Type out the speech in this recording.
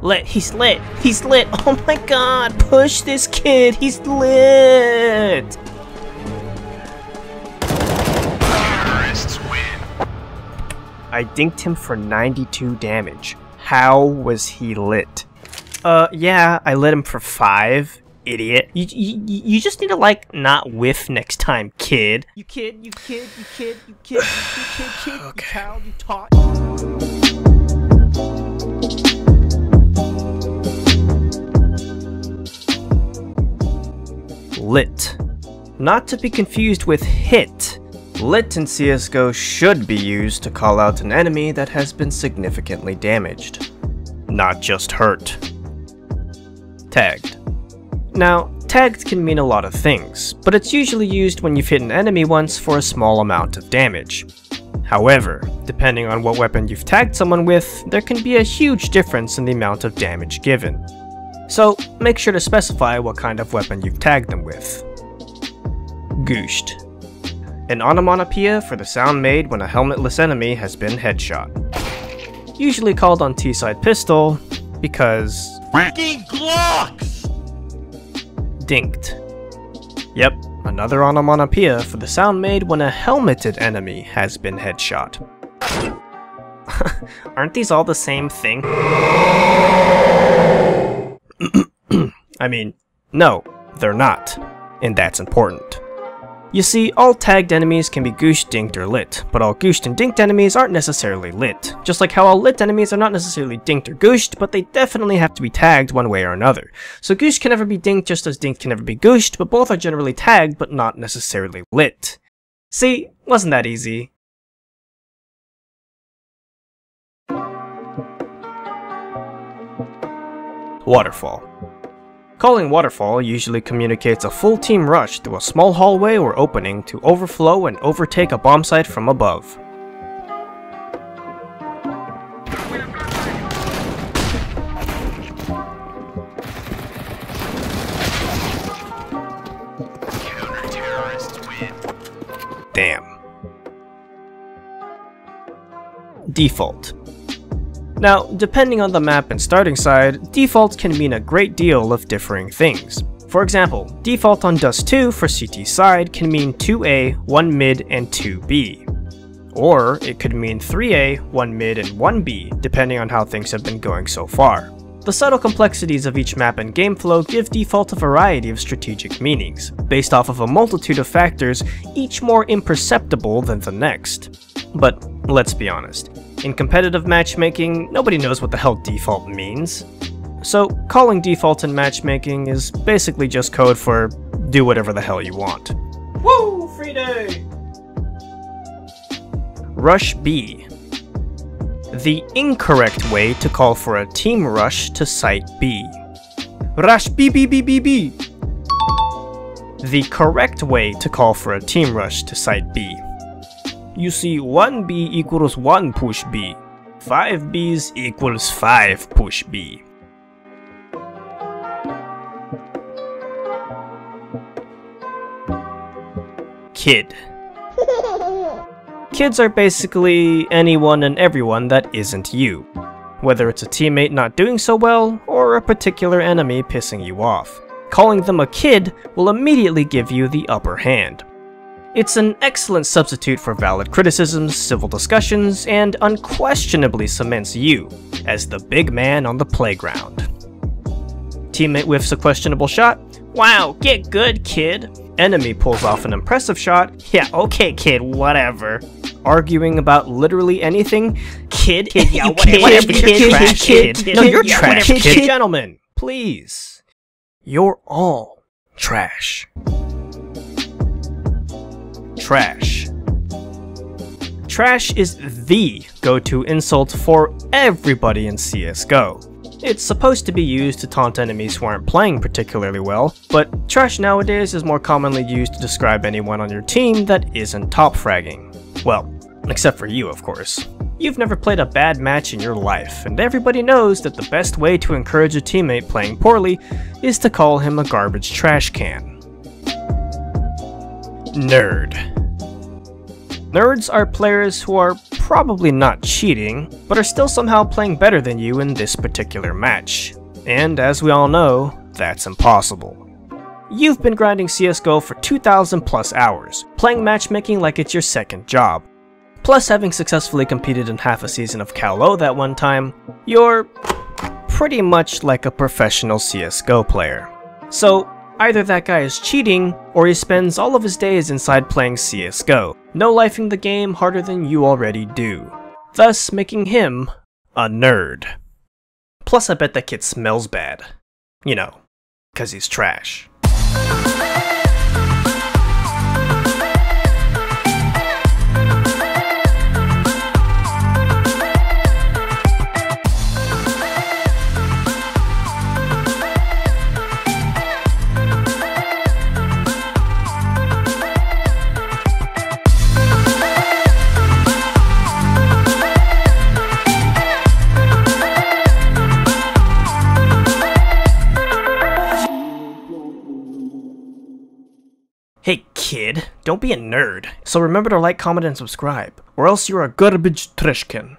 Lit, he's lit, he's lit. Oh my god, push this kid, he's lit. Terrorists win. I dinked him for 92 damage. How was he lit? Yeah, I lit him for 5. Idiot. You just need to, like, not whiff next time, kid. You kid, you kid, you kid, you kid, you kid, Okay. you child, you taught. Lit. Not to be confused with hit. Lit in CSGO should be used to call out an enemy that has been significantly damaged. Not just hurt. Tagged. Now, tagged can mean a lot of things, but it's usually used when you've hit an enemy once for a small amount of damage. However, depending on what weapon you've tagged someone with, there can be a huge difference in the amount of damage given. So, make sure to specify what kind of weapon you've tagged them with. Gooshed. An onomatopoeia for the sound made when a helmetless enemy has been headshot. Usually called on T-side pistol, because... Freaking Glocks! Dinked. Yep, another onomatopoeia for the sound made when a helmeted enemy has been headshot. Aren't these all the same thing? I mean, no, they're not, and that's important. You see, all tagged enemies can be gooshed, dinked, or lit, but all gooshed and dinked enemies aren't necessarily lit, just like how all lit enemies are not necessarily dinked or gooshed, but they definitely have to be tagged one way or another. So gooshed can never be dinked just as dinked can never be gooshed, but both are generally tagged but not necessarily lit. See, wasn't that easy? Waterfall. Calling waterfall usually communicates a full team rush through a small hallway or opening to overflow and overtake a bomb site from above. Counter-terrorists win. Damn. Default. Now, depending on the map and starting side, default can mean a great deal of differing things. For example, default on Dust 2 for CT side can mean 2A, 1 mid, and 2B. Or it could mean 3A, 1 mid, and 1B, depending on how things have been going so far. The subtle complexities of each map and game flow give default a variety of strategic meanings, based off of a multitude of factors, each more imperceptible than the next. But let's be honest. In competitive matchmaking, nobody knows what the hell default means. So, calling default in matchmaking is basically just code for do whatever the hell you want. Woo! Free day! Rush B. The incorrect way to call for a team rush to Site B. Rush B B B B B! The correct way to call for a team rush to Site B. You see, 1B equals 1 push B. 5 Bs equals 5 push B. Kid. Kids are basically anyone and everyone that isn't you. Whether it's a teammate not doing so well, or a particular enemy pissing you off. Calling them a kid will immediately give you the upper hand. It's an excellent substitute for valid criticisms, civil discussions, and unquestionably cements you as the big man on the playground. Teammate whiffs a questionable shot. Wow, get good, kid. Enemy pulls off an impressive shot. Yeah, okay, kid, whatever. Arguing about literally anything. Kid, Yeah, whatever, you're trash, kid. No, you're Yeah, trash, whatever, kid. Gentlemen, please. You're all trash. Trash. Trash is the go-to insult for everybody in CSGO. It's supposed to be used to taunt enemies who aren't playing particularly well, but trash nowadays is more commonly used to describe anyone on your team that isn't top fragging. Well, except for you, of course. You've never played a bad match in your life, and everybody knows that the best way to encourage a teammate playing poorly is to call him a garbage trash can. Nerd. Nerds are players who are probably not cheating, but are still somehow playing better than you in this particular match. And as we all know, that's impossible. You've been grinding CSGO for 2,000 plus hours, playing matchmaking like it's your second job. Plus having successfully competed in half a season of Cal-O that one time, you're pretty much like a professional CSGO player. So either that guy is cheating, or he spends all of his days inside playing CSGO, no-lifing the game harder than you already do, thus making him a nerd. Plus I bet that kid smells bad. You know, 'cause he's trash. Hey kid, don't be a nerd. So remember to like, comment, and subscribe, or else you're a garbage trash can.